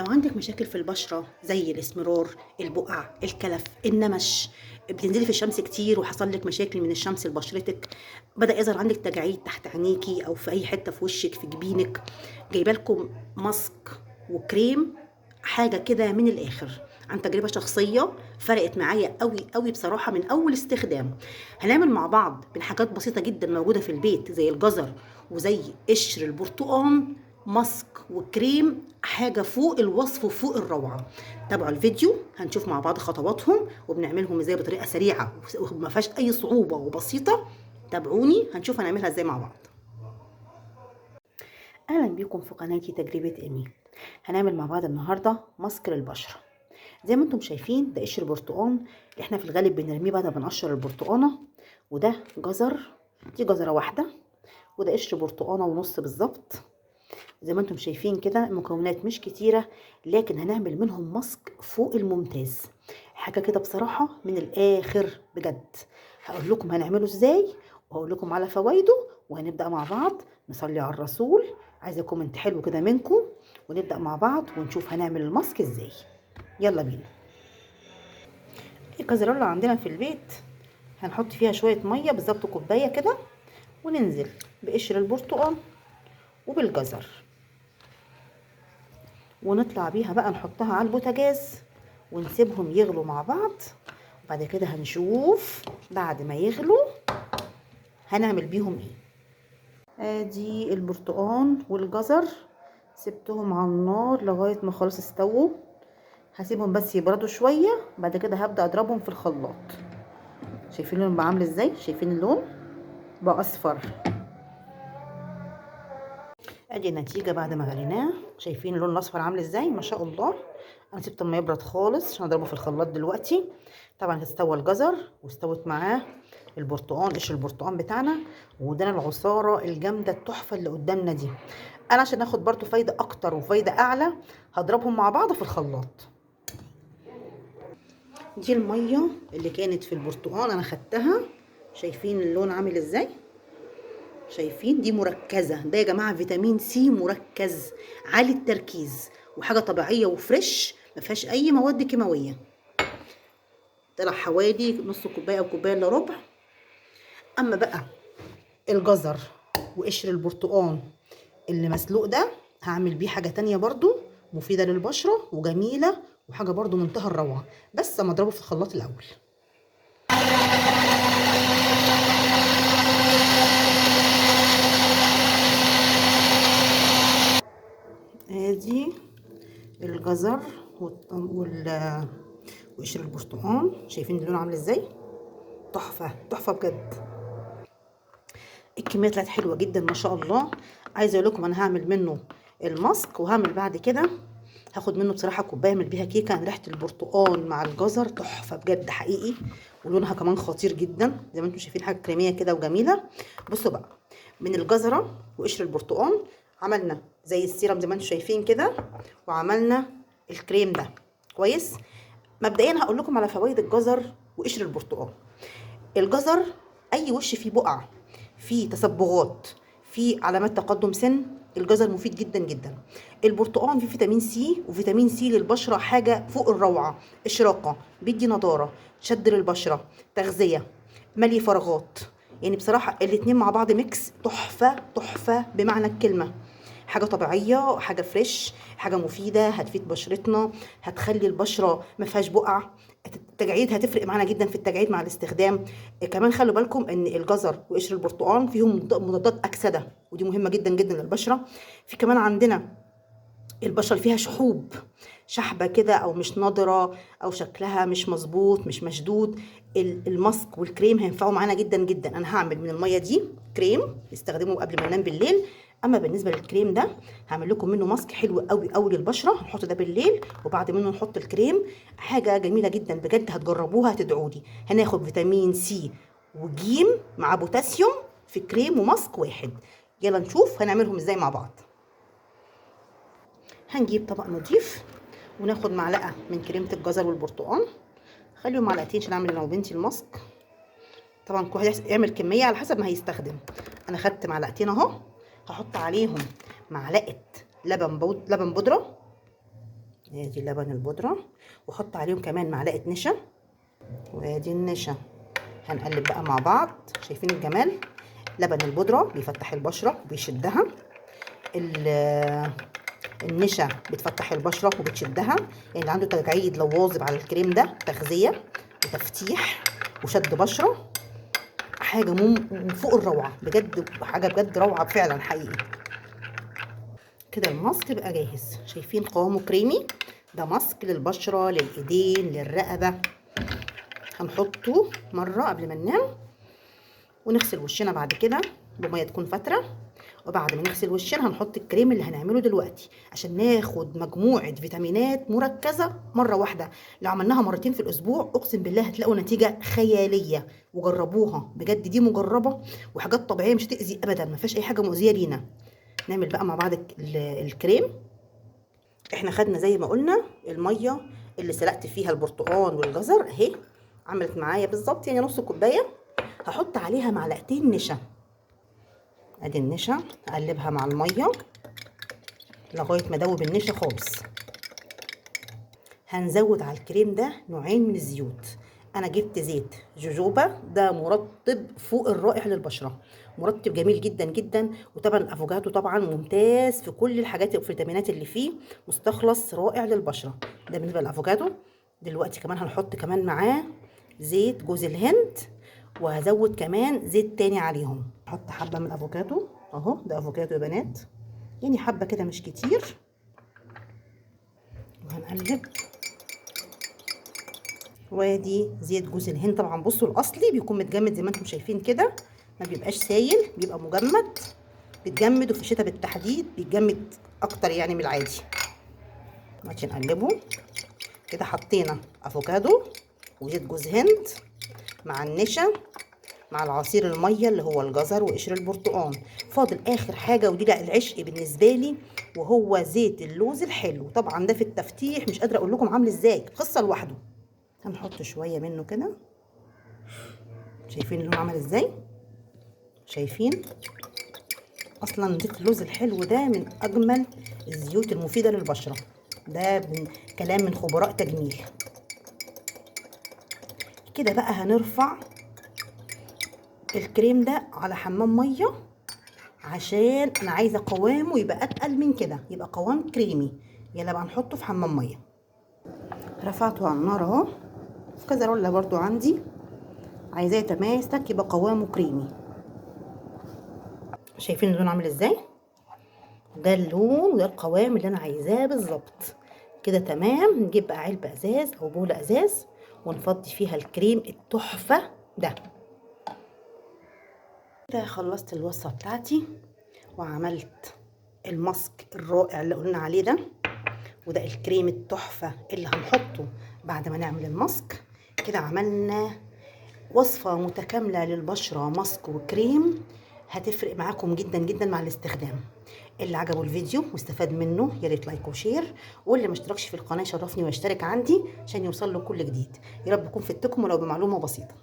لو عندك مشاكل في البشرة زي الاسمرار، البقع، الكلف، النمش، بتنزلي في الشمس كتير وحصل لك مشاكل من الشمس لبشرتك، بدأ يظهر عندك تجاعيد تحت عينيكي أو في أي حتة في وشك في جبينك، جايبه لكم ماسك وكريم، حاجة كده من الآخر عن تجربة شخصية فرقت معايا قوي قوي بصراحة من أول استخدام. هنعمل مع بعض من حاجات بسيطة جدا موجودة في البيت زي الجزر وزي قشر البرتقال، ماسك وكريم، حاجة فوق الوصف وفوق الروعة. تابعوا الفيديو هنشوف مع بعض خطواتهم وبنعملهم ازاي بطريقة سريعة وما فيهاش أي صعوبة وبسيطة. تابعوني هنشوف هنعملها ازاي مع بعض. أهلا بيكم في قناتي تجربة إيمي. هنعمل مع بعض النهاردة ماسك للبشرة. زي ما انتم شايفين ده قشر برتقان اللي احنا في الغالب بنرميه بعد ما بنقشر البرتقانة، وده جزر، دي جزرة واحدة، وده قشر برتقانة ونص بالظبط. زي ما انتم شايفين كده المكونات مش كتيرة، لكن هنعمل منهم ماسك فوق الممتاز، حاجة كده بصراحة من الآخر بجد. هقول لكم هنعمله ازاي وهقول لكم على فوائده، وهنبدأ مع بعض نصلي على الرسول. عايزة كومنت حلو كده منكم ونبدأ مع بعض ونشوف هنعمل الماسك ازاي. يلا بينا. الكازرولة عندنا في البيت هنحط فيها شوية مية بالظبط كوباية كده، وننزل بقشر البرتقال وبالجزر، ونطلع بيها بقى نحطها على البوتاجاز ونسيبهم يغلوا مع بعض. وبعد كده هنشوف بعد ما يغلوا هنعمل بيهم ايه. ادي البرتقال والجزر سبتهم على النار لغايه ما خلاص استووا، هسيبهم بس يبردوا شويه، بعد كده هبدا اضربهم في الخلاط. شايفين اللون بقى عامل ازاي؟ شايفين اللون بقى اصفر. ادي النتيجه بعد ما غليناه، شايفين اللون الاصفر عامل ازاي؟ ما شاء الله. انا سبته ما يبرد خالص عشان اضربه في الخلاط دلوقتي. طبعا استوى الجزر واستوت معاه البرتقال، قشر البرتقال بتاعنا، ودانا العصاره الجامده التحفه اللي قدامنا دي. انا عشان اخد برضو فايده اكتر وفايده اعلى هضربهم مع بعض في الخلاط. دي الميه اللي كانت في البرتقال انا خدتها، شايفين اللون عامل ازاي؟ شايفين دي مركزة، ده يا جماعة فيتامين سي مركز عالي التركيز، وحاجة طبيعية وفريش ما فيهاش أي مواد كيماوية. طلع حوالي نص كوباية أو كوباية إلا ربع. أما بقى الجزر وقشر البرتقال اللي مسلوق ده هعمل بيه حاجة تانية برضو مفيدة للبشرة وجميلة وحاجة برضو منتهى الروعة، بس أما أضربه في الخلاط الأول. ادي الجزر وقشر البرتقال، شايفين اللون عامل ازاي؟ تحفه تحفه بجد. الكميه طلعت حلوه جدا ما شاء الله. عايزه اقول لكم انا هعمل منه الماسك، وهعمل بعد كده هاخد منه بصراحه كوبايه اعمل بيها كيكه عن ريحه البرتقال مع الجزر تحفه بجد حقيقي، ولونها كمان خطير جدا زي ما انتم شايفين، حاجه كريميه كده وجميله. بصوا بقى، من الجزره وقشر البرتقال عملنا زي السيرم زي ما انتم شايفين كده، وعملنا الكريم ده كويس. مبدئيا هقول لكم على فوائد الجزر وقشر البرتقال. الجزر اي وش فيه بقع، فيه تصبغات، فيه علامات تقدم سن، الجزر مفيد جدا جدا. البرتقال فيه فيتامين سي، وفيتامين سي للبشره حاجه فوق الروعه، اشراقه، بيدي نضاره، شد للبشره، تغذيه، ملي فراغات. يعني بصراحه الاتنين مع بعض ميكس تحفه تحفه بمعنى الكلمه. حاجه طبيعيه، حاجه فريش، حاجه مفيده هتفيد بشرتنا، هتخلي البشره ما فيهاش بقع. التجاعيد هتفرق معانا جدا في التجاعيد مع الاستخدام. كمان خلوا بالكم ان الجزر وقشر البرتقال فيهم مضادات اكسده، ودي مهمه جدا جدا للبشره. في كمان عندنا البشره اللي فيها شحوب، شحبه كده او مش نضره او شكلها مش مظبوط مش مشدود، الماسك والكريم هينفعوا معانا جدا جدا. انا هعمل من الميه دي كريم نستخدمه قبل ما ننام بالليل. اما بالنسبه للكريم ده هعمل لكم منه ماسك حلو قوي قوي للبشره، هنحط ده بالليل وبعد منه نحط الكريم. حاجه جميله جدا بجد، هتجربوها هتدعوا لي. هناخد فيتامين سي وجيم مع بوتاسيوم في كريم وماسك واحد. يلا نشوف هنعملهم ازاي مع بعض. هنجيب طبق نضيف وناخد معلقه من كريمه الجزر والبرتقال، خليهم معلقتين عشان اعمل انا وبنتي الماسك. طبعا كل واحد يعمل كميه على حسب ما هيستخدم. انا خدت معلقتين اهو، هحط عليهم معلقه لبن بودره، ادي لبن البودره، واحط عليهم كمان معلقه نشا، وادي النشا. هنقلب بقى مع بعض. شايفين الجمال؟ لبن البودره بيفتح البشره وبيشدها، النشا بتفتح البشره وبتشدها. يعني اللي عنده تجاعيد لو واظب على الكريم ده تغذيه وتفتيح وشد بشره، حاجه من فوق الروعه بجد، حاجه بجد روعه فعلا حقيقي. كده الماسك بقى جاهز. شايفين قوامه كريمي؟ ده ماسك للبشره، للايدين، للرقبه. هنحطه مره قبل ما ننام، ونغسل وشنا بعد كده بميه تكون فتره. وبعد ما نغسل وشنا هنحط الكريم اللي هنعمله دلوقتي عشان ناخد مجموعه فيتامينات مركزه مره واحده. لو عملناها مرتين في الاسبوع اقسم بالله هتلاقوا نتيجه خياليه، وجربوها بجد، دي مجربه وحاجات طبيعيه مش هتاذي ابدا، ما فيهاش اي حاجه مؤذيه لينا. نعمل بقى مع بعض الكريم. احنا خدنا زي ما قلنا الميه اللي سلقت فيها البرتقال والجزر اهي، عملت معايا بالظبط يعني نص كوبايه. هحط عليها معلقتين نشا. ادي النشا، اقلبها مع الميه لغايه ما ادوب النشا خالص. هنزود على الكريم ده نوعين من الزيوت. انا جبت زيت جوجوبا، ده مرطب فوق الرائع للبشره، مرطب جميل جدا جدا. وطبعا الافوكادو طبعا ممتاز في كل الحاجات والفيتامينات اللي فيه، مستخلص رائع للبشره. ده بالنسبه للافوكادو. دلوقتي كمان هنحط كمان معاه زيت جوز الهند، وهزود كمان زيت تاني عليهم. هحط حبه من الافوكادو اهو، ده افوكادو يا بنات، يعني حبه كده مش كتير. وهنقلب. وادي زيت جوز الهند. طبعا بصوا الاصلي بيكون متجمد زي ما انتم شايفين كده، ما بيبقاش سايل، بيبقى مجمد، بيتجمد، وفي الشتاء بالتحديد بيتجمد اكتر يعني من العادي. عشان نقلبه كده. حطينا افوكادو وزيت جوز هند مع النشا مع العصير الميه اللي هو الجزر وقشر البرتقال. فاضل اخر حاجه ودي لا العشق بالنسبه لي، وهو زيت اللوز الحلو. طبعا ده في التفتيح مش قادره اقول لكم عامل ازاي، قصه لوحده. هنحط شويه منه كده. شايفين اللون عمل ازاي؟ شايفين؟ اصلا زيت اللوز الحلو ده من اجمل الزيوت المفيده للبشره، ده من كلام من خبراء تجميل. كده بقى هنرفع الكريم ده على حمام ميه، عشان انا عايزه قوامه يبقى اتقل من كده، يبقى قوام كريمي. يلا بقى نحطه في حمام ميه. رفعته على النار اهو، في كذا روله برضو عندي، عايزاه يتماسك يبقى قوامه كريمي. شايفين اللون عامل ازاي؟ ده اللون وده القوام اللي انا عايزاه بالظبط. كده تمام. نجيب بقى علبه ازاز او بوله ازاز ونفضي فيها الكريم التحفه ده. كده خلصت الوصفه بتاعتي وعملت الماسك الرائع اللي قلنا عليه ده، وده الكريم التحفه اللي هنحطه بعد ما نعمل الماسك. كده عملنا وصفه متكامله للبشره، ماسك وكريم، هتفرق معاكم جدا جدا مع الاستخدام. اللي عجبه الفيديو واستفاد منه يا ريت لايك وشير، واللي ما اشتركش في القناه يشرفني ويشترك عندي عشان يوصل له كل جديد. يا رب اكون فدتكم ولو بمعلومه بسيطه.